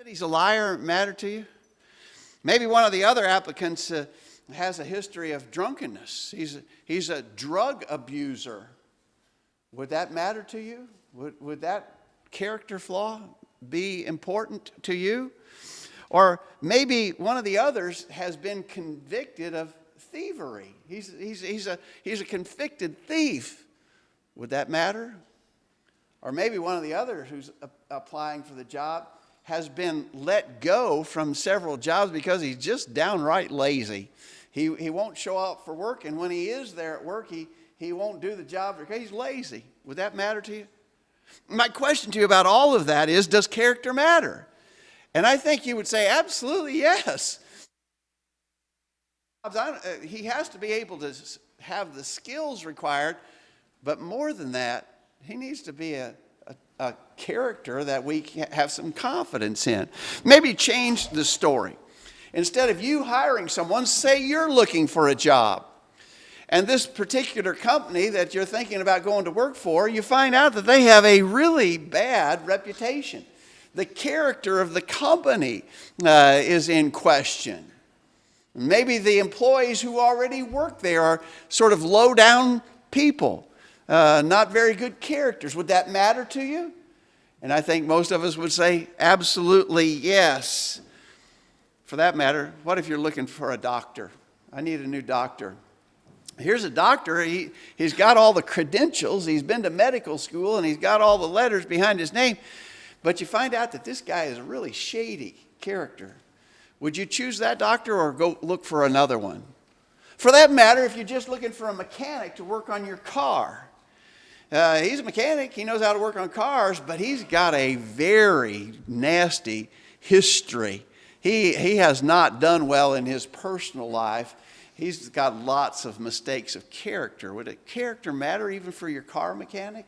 He's a liar matter to you? Maybe one of the other applicants has a history of drunkenness. He's a drug abuser. Would that matter to you? Would that character flaw be important to you? Or maybe one of the others has been convicted of thievery. He's a convicted thief. Would that matter? Or maybe one of the others who's applying for the job has been let go from several jobs because he's just downright lazy. He won't show up for work, and when he is there at work, he won't do the job because he's lazy. Would that matter to you? My question to you about all of that is, does character matter? And I think you would say, absolutely yes. He has to be able to have the skills required, but more than that, he needs to be a character that we have some confidence in. Maybe change the story. Instead of you hiring someone, say you're looking for a job. And this particular company that you're thinking about going to work for, you find out that they have a really bad reputation. The character of the company is in question. Maybe the employees who already work there are sort of low-down people. Not very good characters. Would that matter to you? And I think most of us would say, absolutely yes. For that matter, what if you're looking for a doctor? I need a new doctor. Here's a doctor. He's got all the credentials. He's been to medical school, and he's got all the letters behind his name. But you find out that this guy is a really shady character. Would you choose that doctor or go look for another one? For that matter, if you're just looking for a mechanic to work on your car, he's a mechanic, he knows how to work on cars, but he's got a very nasty history. He has not done well in his personal life. He's got lots of mistakes of character. Would a character matter even for your car mechanic?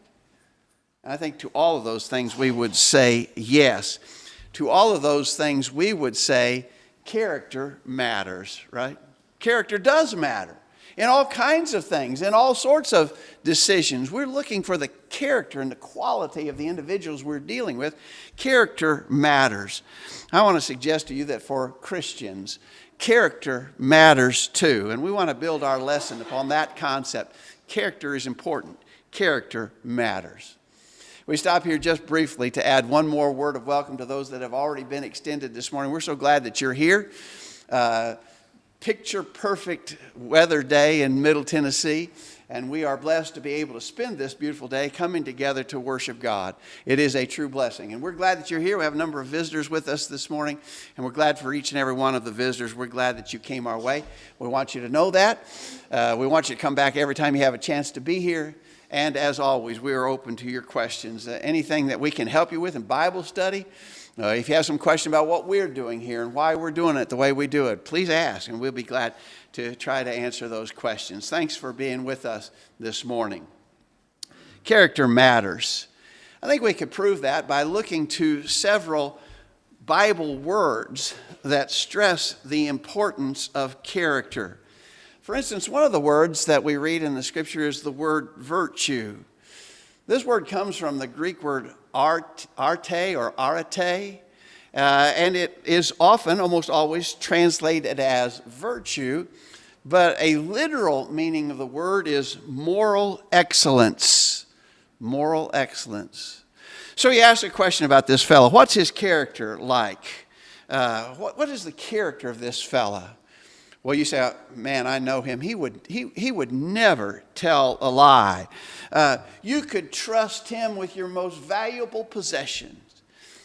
I think to all of those things we would say yes. To all of those things we would say character matters, right? Character does matter. In all kinds of things, in all sorts of decisions. We're looking for the character and the quality of the individuals we're dealing with. Character matters. I want to suggest to you that for Christians, character matters too. And we want to build our lesson upon that concept. Character is important. Character matters. We stop here just briefly to add one more word of welcome to those that have already been extended this morning. We're so glad that you're here. Picture perfect weather day in Middle Tennessee, and we are blessed to be able to spend this beautiful day coming together to worship God. It is a true blessing, and we're glad that you're here. We have a number of visitors with us this morning, and we're glad for each and every one of the visitors. We're glad that you came our way. We want you to know that. We want you to come back every time you have a chance to be here. And as always, we are open to your questions. Anything that we can help you with in Bible study, if you have some question about what we're doing here and why we're doing it the way we do it, please ask, and we'll be glad to try to answer those questions. Thanks for being with us this morning. Character matters. I think we could prove that by looking to several Bible words that stress the importance of character. For instance, one of the words that we read in the scripture is the word virtue. This word comes from the Greek word arte or arete, and it is often, almost always, translated as virtue, but a literal meaning of the word is moral excellence. Moral excellence. So you ask a question about this fellow. What's his character like? What is the character of this fella? Well, you say, man, I know him. He would never tell a lie. You could trust him with your most valuable possessions.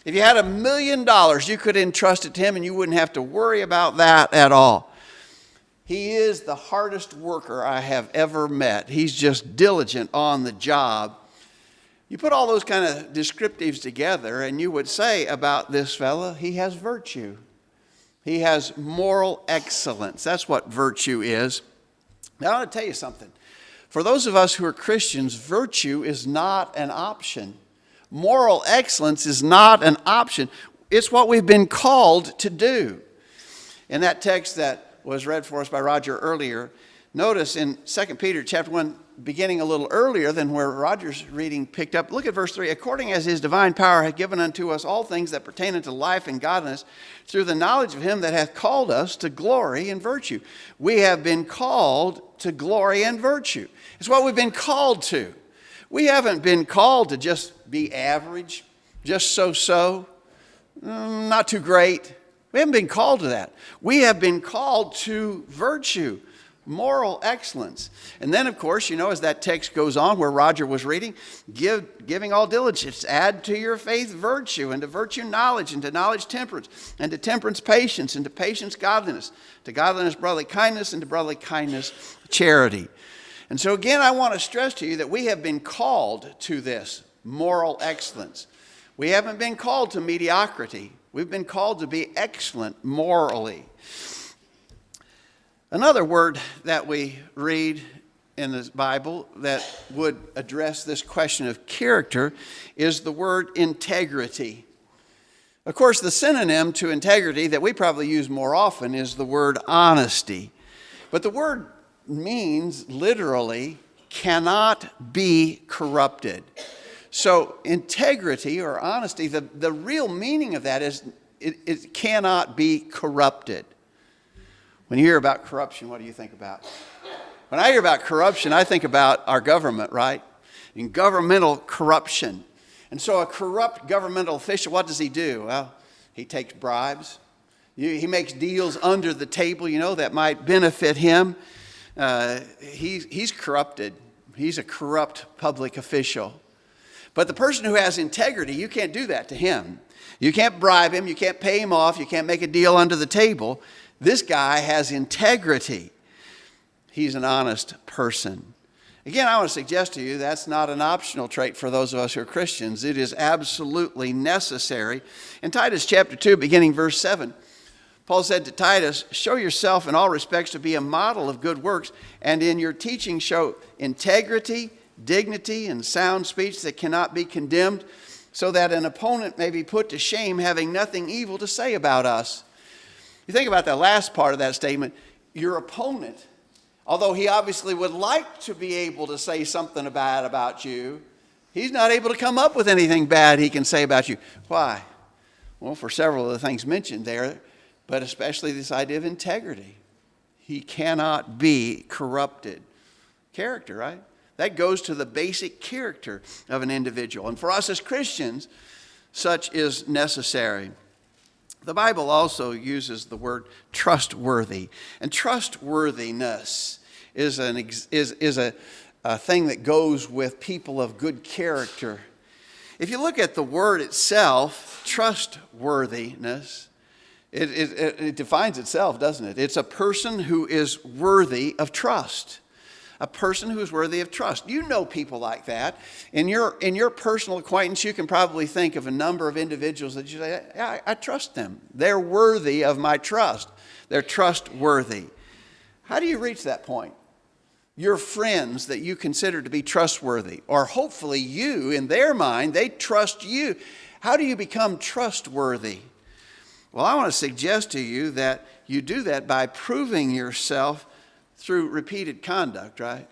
If you had $1 million, you could entrust it to him and you wouldn't have to worry about that at all. He is the hardest worker I have ever met. He's just diligent on the job. You put all those kind of descriptives together and you would say about this fella, he has virtue. He has moral excellence. That's what virtue is. Now, I want to tell you something. For those of us who are Christians, virtue is not an option. Moral excellence is not an option. It's what we've been called to do. In that text that was read for us by Roger earlier, Notice in 2 Peter chapter 1, beginning a little earlier than where Roger's reading picked up. Look at verse 3. According as his divine power hath given unto us all things that pertain unto life and godliness, through the knowledge of him that hath called us to glory and virtue. We have been called to glory and virtue. It's what we've been called to. We haven't been called to just be average, just so-so, not too great. We haven't been called to that. We have been called to virtue, moral excellence. And then, of course, as that text goes on where Roger was reading, giving all diligence, add to your faith virtue, and to virtue knowledge, and to knowledge temperance, and to temperance patience, and to patience godliness, to godliness brotherly kindness, and to brotherly kindness charity. And so again, I want to stress to you that we have been called to this moral excellence. We haven't been called to mediocrity. We've been called to be excellent morally. Another word that we read in the Bible that would address this question of character is the word integrity. Of course, the synonym to integrity that we probably use more often is the word honesty. But the word means literally cannot be corrupted. So integrity or honesty, the real meaning of that is it cannot be corrupted. When you hear about corruption, what do you think about? When I hear about corruption, I think about our government, right? And governmental corruption. And so a corrupt governmental official, what does he do? Well, he takes bribes. He makes deals under the table, that might benefit him. He's corrupted. He's a corrupt public official. But the person who has integrity, you can't do that to him. You can't bribe him. You can't pay him off. You can't make a deal under the table. This guy has integrity. He's an honest person. Again, I want to suggest to you that's not an optional trait for those of us who are Christians. It is absolutely necessary. In Titus chapter 2, beginning verse 7, Paul said to Titus, show yourself in all respects to be a model of good works, and in your teaching show integrity, dignity, and sound speech that cannot be condemned, so that an opponent may be put to shame, having nothing evil to say about us. You think about that last part of that statement, your opponent, although he obviously would like to be able to say something bad about you, he's not able to come up with anything bad he can say about you. Why? Well, for several of the things mentioned there, but especially this idea of integrity. He cannot be corrupted. Character, right? That goes to the basic character of an individual. And for us as Christians, such is necessary. The Bible also uses the word trustworthy. And trustworthiness is a thing that goes with people of good character. If you look at the word itself, trustworthiness, it defines itself, doesn't it? It's a person who is worthy of trust. A person who is worthy of trust. You know people like that. In your personal acquaintance, you can probably think of a number of individuals that you say, I trust them. They're worthy of my trust. They're trustworthy. How do you reach that point? Your friends that you consider to be trustworthy, or hopefully you, in their mind, they trust you. How do you become trustworthy? Well, I want to suggest to you that you do that by proving yourself through repeated conduct, right?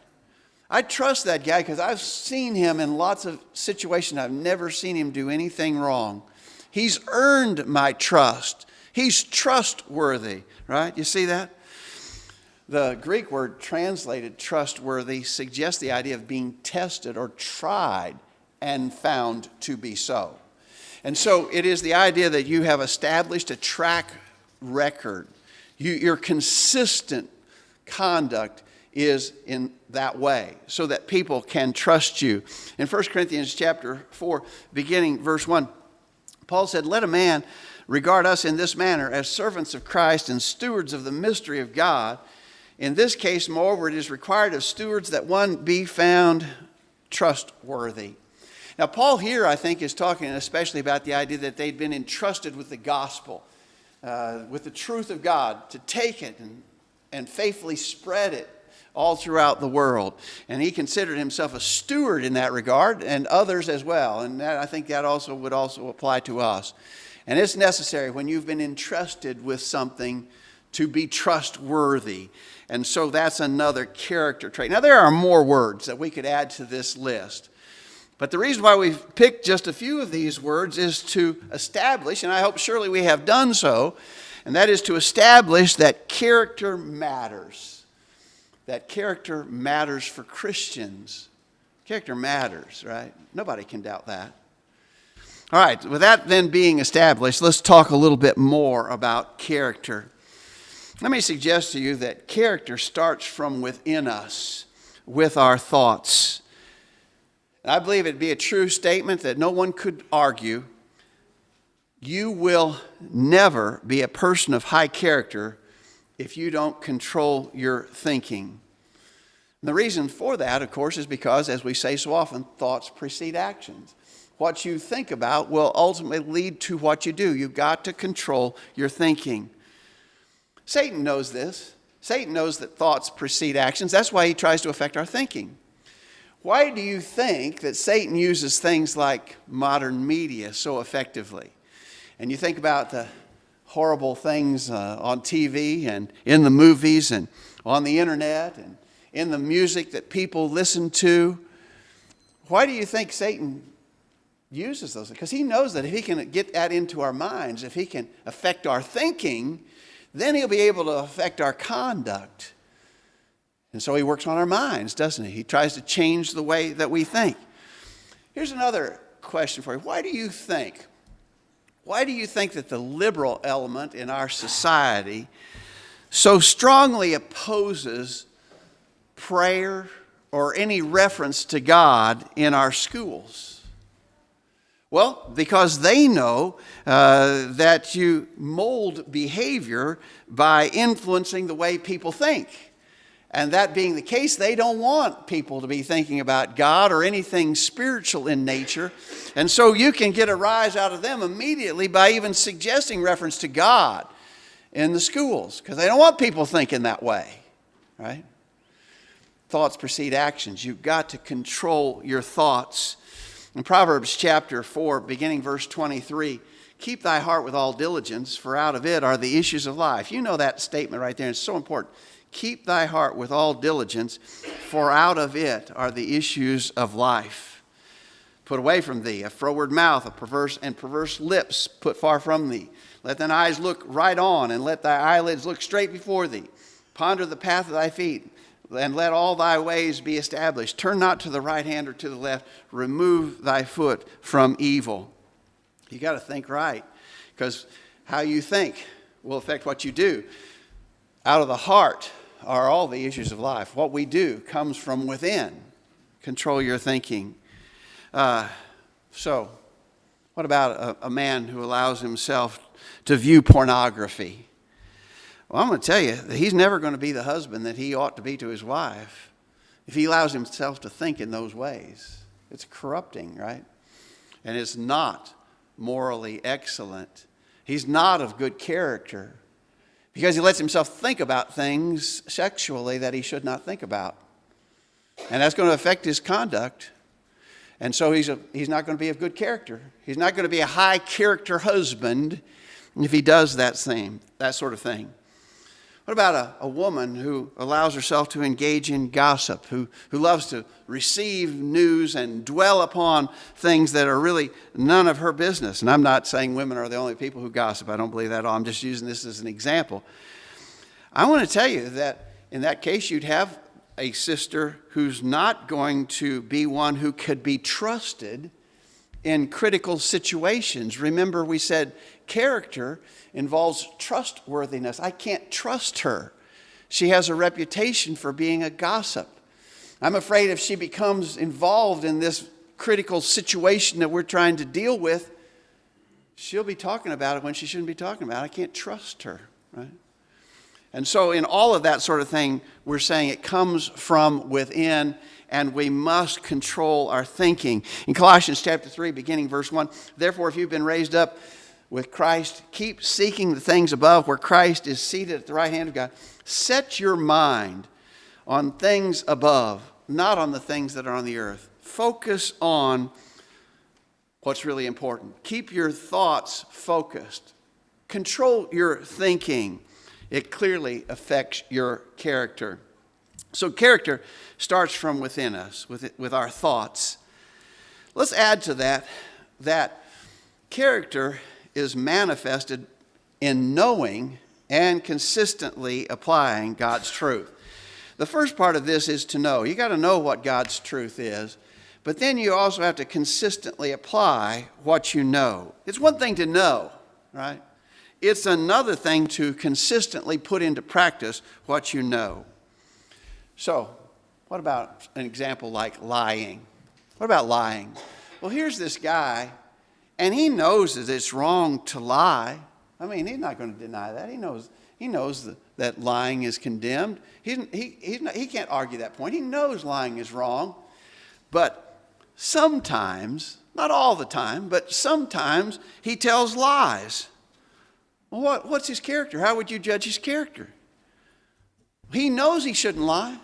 I trust that guy because I've seen him in lots of situations. I've never seen him do anything wrong. He's earned my trust. He's trustworthy, right? You see that? The Greek word translated trustworthy suggests the idea of being tested or tried and found to be so. And so it is the idea that you have established a track record. You're consistent conduct is in that way so that people can trust you. In 1 Corinthians chapter 4, beginning verse 1, Paul said, let a man regard us in this manner as servants of Christ and stewards of the mystery of God. In this case, moreover, it is required of stewards that one be found trustworthy. Now, Paul here, I think, is talking especially about the idea that they'd been entrusted with the gospel, with the truth of God, to take it and faithfully spread it all throughout the world. And he considered himself a steward in that regard, and others as well. And I think that would also apply to us. And it's necessary when you've been entrusted with something to be trustworthy. And so that's another character trait. Now, there are more words that we could add to this list. But the reason why we've picked just a few of these words is to establish, and I hope surely we have done so, and that is to establish that character matters. That character matters for Christians. Character matters, right? Nobody can doubt that. All right, with that then being established, let's talk a little bit more about character. Let me suggest to you that character starts from within us, with our thoughts. I believe it'd be a true statement that no one could argue. You will never be a person of high character if you don't control your thinking. And the reason for that, of course, is because, as we say so often, thoughts precede actions. What you think about will ultimately lead to what you do. You've got to control your thinking. Satan knows this. Satan knows that thoughts precede actions. That's why he tries to affect our thinking. Why do you think that Satan uses things like modern media so effectively? And you think about the horrible things on TV and in the movies and on the internet and in the music that people listen to. Why do you think Satan uses those? Because he knows that if he can get that into our minds, if he can affect our thinking, then he'll be able to affect our conduct. And so he works on our minds, doesn't he? He tries to change the way that we think. Here's another question for you. Why do you think that the liberal element in our society so strongly opposes prayer or any reference to God in our schools? Well, because they know that you mold behavior by influencing the way people think. And that being the case, they don't want people to be thinking about God or anything spiritual in nature. And so you can get a rise out of them immediately by even suggesting reference to God in the schools, because they don't want people thinking that way, right? Thoughts precede actions. You've got to control your thoughts. In Proverbs chapter 4, beginning verse 23, keep thy heart with all diligence, for out of it are the issues of life. You know that statement right there. It's so important. Keep thy heart with all diligence, for out of it are the issues of life. Put away from thee a froward mouth, a perverse lips put far from thee. Let thine eyes look right on, and let thy eyelids look straight before thee. Ponder the path of thy feet, and let all thy ways be established. Turn not to the right hand or to the left. Remove thy foot from evil. You got to think right, because how you think will affect what you do. Out of the heart are all the issues of life. What we do comes from within. Control your thinking. So, what about a man who allows himself to view pornography? Well, I'm going to tell you that he's never going to be the husband that he ought to be to his wife if he allows himself to think in those ways. It's corrupting, right? And it's not morally excellent. He's not of good character because he lets himself think about things sexually that he should not think about. And that's going to affect his conduct. And so he's not going to be of good character. He's not going to be a high character husband if he does that sort of thing. What about a woman who allows herself to engage in gossip, who loves to receive news and dwell upon things that are really none of her business? And I'm not saying women are the only people who gossip. I don't believe that at all. I'm just using this as an example. I want to tell you that in that case, you'd have a sister who's not going to be one who could be trusted in critical situations. Remember, we said character involves trustworthiness. I can't trust her. She has a reputation for being a gossip. I'm afraid if she becomes involved in this critical situation that we're trying to deal with, she'll be talking about it when she shouldn't be talking about it. I can't trust her, right? And so in all of that sort of thing, we're saying it comes from within, and we must control our thinking. In Colossians chapter 3, beginning verse 1, therefore, if you've been raised up with Christ, keep seeking the things above where Christ is seated at the right hand of God. Set your mind on things above, not on the things that are on the earth. Focus on what's really important. Keep your thoughts focused. Control your thinking. It clearly affects your character. So character starts from within us, with our thoughts. Let's add to that character is manifested in knowing and consistently applying God's truth. The first part of this is to know. You got to know what God's truth is, but then you also have to consistently apply what you know. It's one thing to know, right? It's another thing to consistently put into practice what you know. So, what about an example like lying? What about lying? Well, here's this guy, and he knows that it's wrong to lie. I mean, he's not going to deny that. He knows that lying is condemned. He can't argue that point. He knows lying is wrong. But sometimes, not all the time, but sometimes he tells lies. Well, what's his character? How would you judge his character? He knows he shouldn't lie,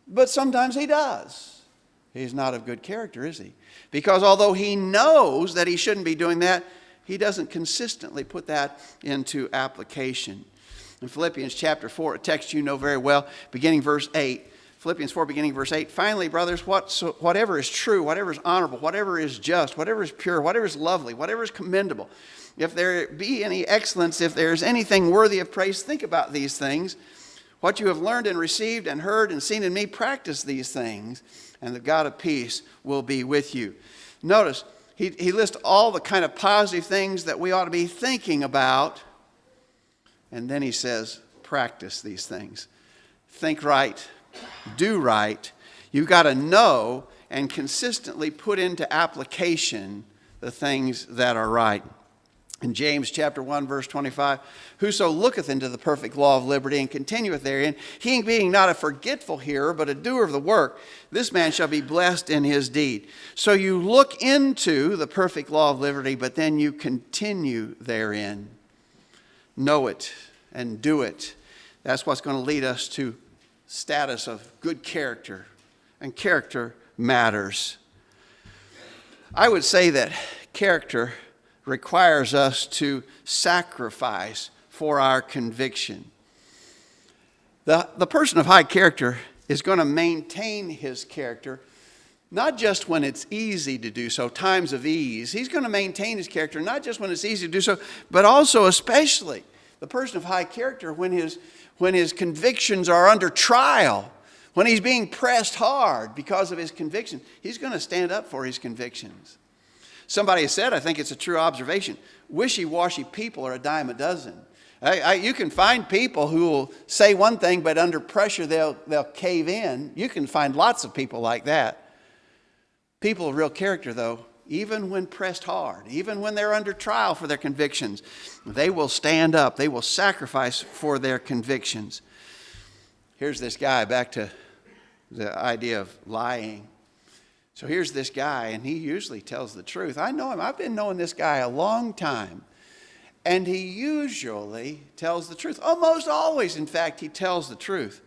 but sometimes he does. He's not of good character, is he? Because although he knows that he shouldn't be doing that, he doesn't consistently put that into application. In Philippians chapter 4, a text you know very well, beginning verse 8, Philippians 4, beginning verse 8, finally, brothers, whatever is true, whatever is honorable, whatever is just, whatever is pure, whatever is lovely, whatever is commendable, if there be any excellence, if there is anything worthy of praise, think about these things. What you have learned and received and heard and seen in me, practice these things, and the God of peace will be with you. Notice, he lists all the kind of positive things that we ought to be thinking about, and then he says, practice these things. Think right, do right. You've got to know and consistently put into application the things that are right. In James chapter 1, verse 25, whoso looketh into the perfect law of liberty and continueth therein, he being not a forgetful hearer, but a doer of the work, this man shall be blessed in his deed. So you look into the perfect law of liberty, but then you continue therein. Know it and do it. That's what's going to lead us to status of good character, and character matters. I would say that character requires us to sacrifice for our conviction. The person of high character is going to maintain his character, not just when it's easy to do so, times of ease. He's going to maintain his character, not just when it's easy to do so, but also especially the person of high character when his convictions are under trial, when he's being pressed hard because of his conviction. He's going to stand up for his convictions. Somebody has said, I think it's a true observation, wishy-washy people are a dime a dozen. You can find people who will say one thing, but under pressure they'll cave in. You can find lots of people like that. People of real character, though, even when pressed hard, even when they're under trial for their convictions, they will stand up. They will sacrifice for their convictions. Here's this guy, back to the idea of lying. So here's this guy, and he usually tells the truth. I know him. I've been knowing this guy a long time. And he usually tells the truth. Almost always, in fact, he tells the truth.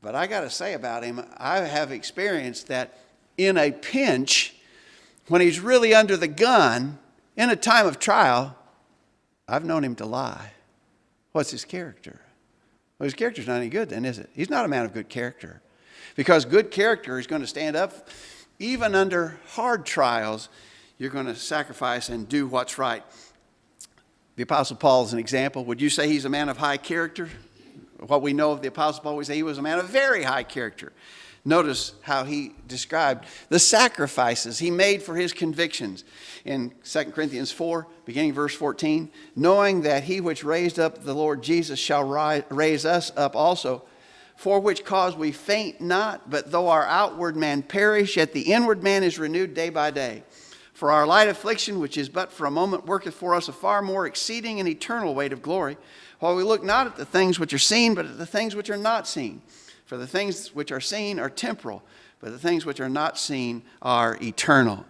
But I got to say about him, I have experienced that in a pinch, when he's really under the gun, in a time of trial, I've known him to lie. What's his character? Well, his character's not any good then, is it? He's not a man of good character. Because good character is going to stand up even under hard trials. You're going to sacrifice and do what's right. The Apostle Paul is an example. Would you say he's a man of high character? What we know of the Apostle Paul, we say he was a man of very high character. Notice how he described the sacrifices he made for his convictions. In 2 Corinthians 4, beginning verse 14, knowing that he which raised up the Lord Jesus shall raise us up also, for which cause we faint not, but though our outward man perish, yet the inward man is renewed day by day. For our light affliction, which is but for a moment, worketh for us a far more exceeding and eternal weight of glory, while we look not at the things which are seen, but at the things which are not seen. For the things which are seen are temporal, but the things which are not seen are eternal.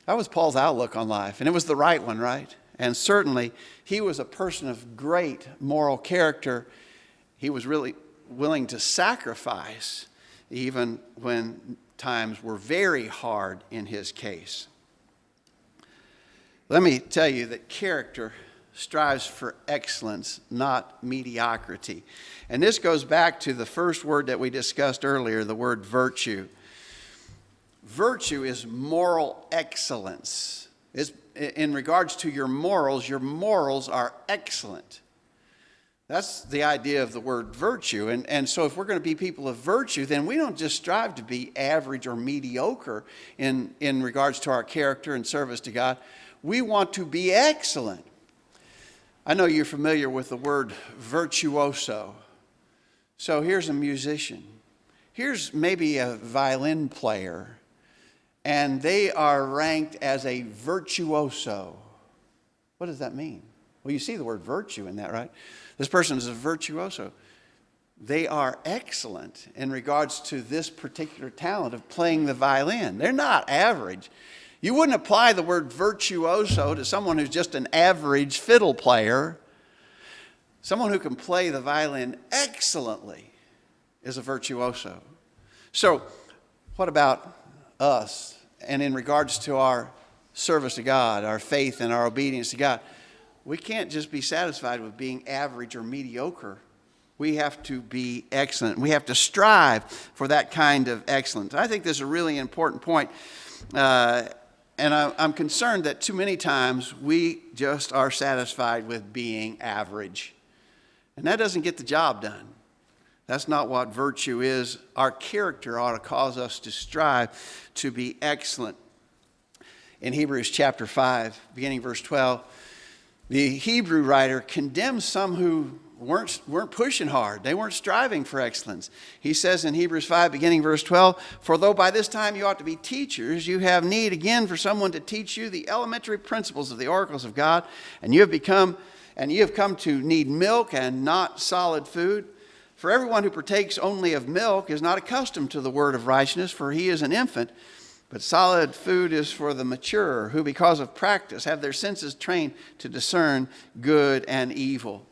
That was Paul's outlook on life, and it was the right one, right? And certainly, he was a person of great moral character. He was really willing to sacrifice, even when times were very hard in his case. Let me tell you that character strives for excellence, not mediocrity. And this goes back to the first word that we discussed earlier, the word virtue. Virtue is moral excellence. In regards to your morals are excellent. That's the idea of the word virtue. And so if we're going to be people of virtue, then we don't just strive to be average or mediocre in regards to our character and service to God. We want to be excellent. I know you're familiar with the word virtuoso. So here's a musician. Here's maybe a violin player. And they are ranked as a virtuoso. What does that mean? Well, you see the word virtue in that, right? This person is a virtuoso. They are excellent in regards to this particular talent of playing the violin. They're not average. You wouldn't apply the word virtuoso to someone who's just an average fiddle player. Someone who can play the violin excellently is a virtuoso. So, what about us? And in regards to our service to God, our faith and our obedience to God, we can't just be satisfied with being average or mediocre. We have to be excellent. We have to strive for that kind of excellence. I think this is a really important point. And I'm concerned that too many times we just are satisfied with being average. And that doesn't get the job done. That's not what virtue is. Our character ought to cause us to strive to be excellent. In Hebrews chapter 5, beginning verse 12, the Hebrew writer condemns some who weren't pushing hard. They weren't striving for excellence. He says in Hebrews 5, beginning verse 12, "For though by this time you ought to be teachers, you have need again for someone to teach you the elementary principles of the oracles of God, and you have come to need milk and not solid food. For everyone who partakes only of milk is not accustomed to the word of righteousness, for he is an infant. But solid food is for the mature, who because of practice have their senses trained to discern good and evil."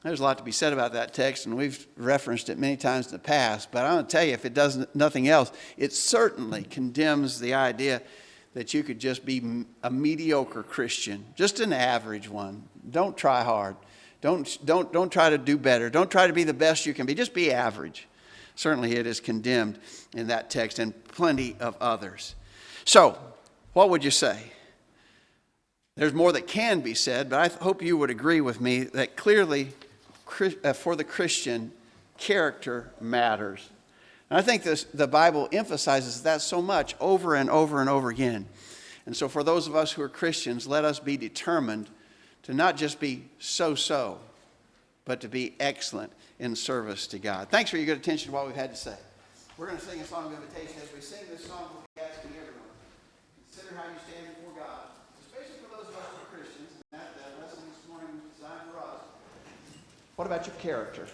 There's a lot to be said about that text, and we've referenced it many times in the past. But I'm going to tell you, if it does nothing else, it certainly condemns the idea that you could just be a mediocre Christian, just an average one. Don't try hard. Don't try to do better. Don't try to be the best you can be. Just be average. Certainly it is condemned in that text and plenty of others. So, what would you say? There's more that can be said, but I hope you would agree with me that clearly for the Christian, character matters. And I think the Bible emphasizes that so much over and over and over again. And so for those of us who are Christians, let us be determined to not just be so-so, but to be excellent in service to God. Thanks for your good attention to what we've had to say. We're going to sing a song of invitation. As we sing this song, we'll be asking everyone, consider how you stand before God, especially for those of us who are Christians. And that lesson this morning was designed for us. What about your character?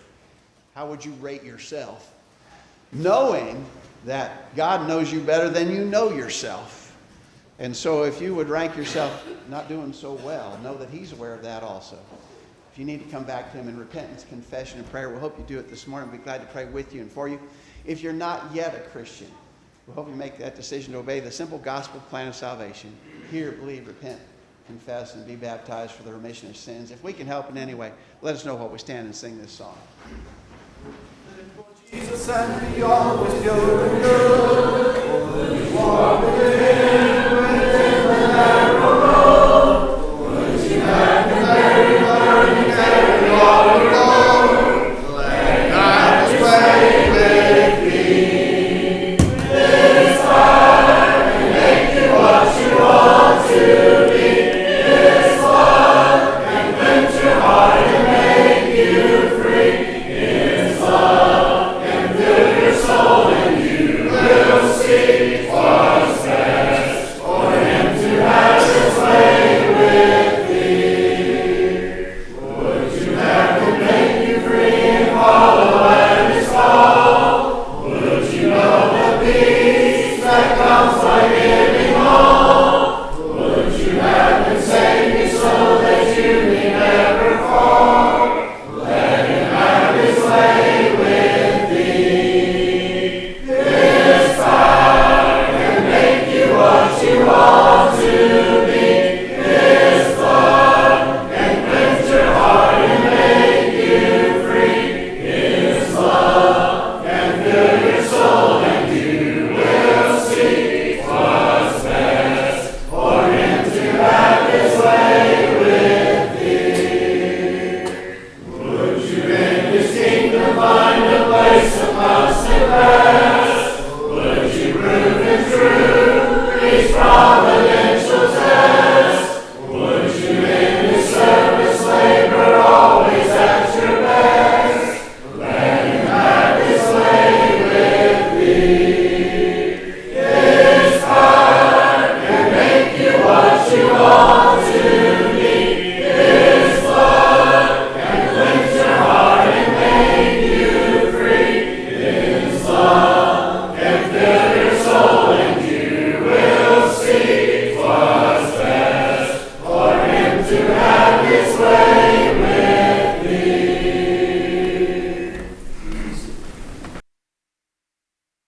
How would you rate yourself? Knowing that God knows you better than you know yourself. And so if you would rank yourself not doing so well, know that He's aware of that also. If you need to come back to Him in repentance, confession, and prayer, we'll hope you do it this morning. We'll be glad to pray with you and for you. If you're not yet a Christian, we hope you make that decision to obey the simple gospel plan of salvation. Hear, believe, repent, confess, and be baptized for the remission of sins. If we can help in any way, let us know while we stand and sing this song. Jesus, and be always good, for you are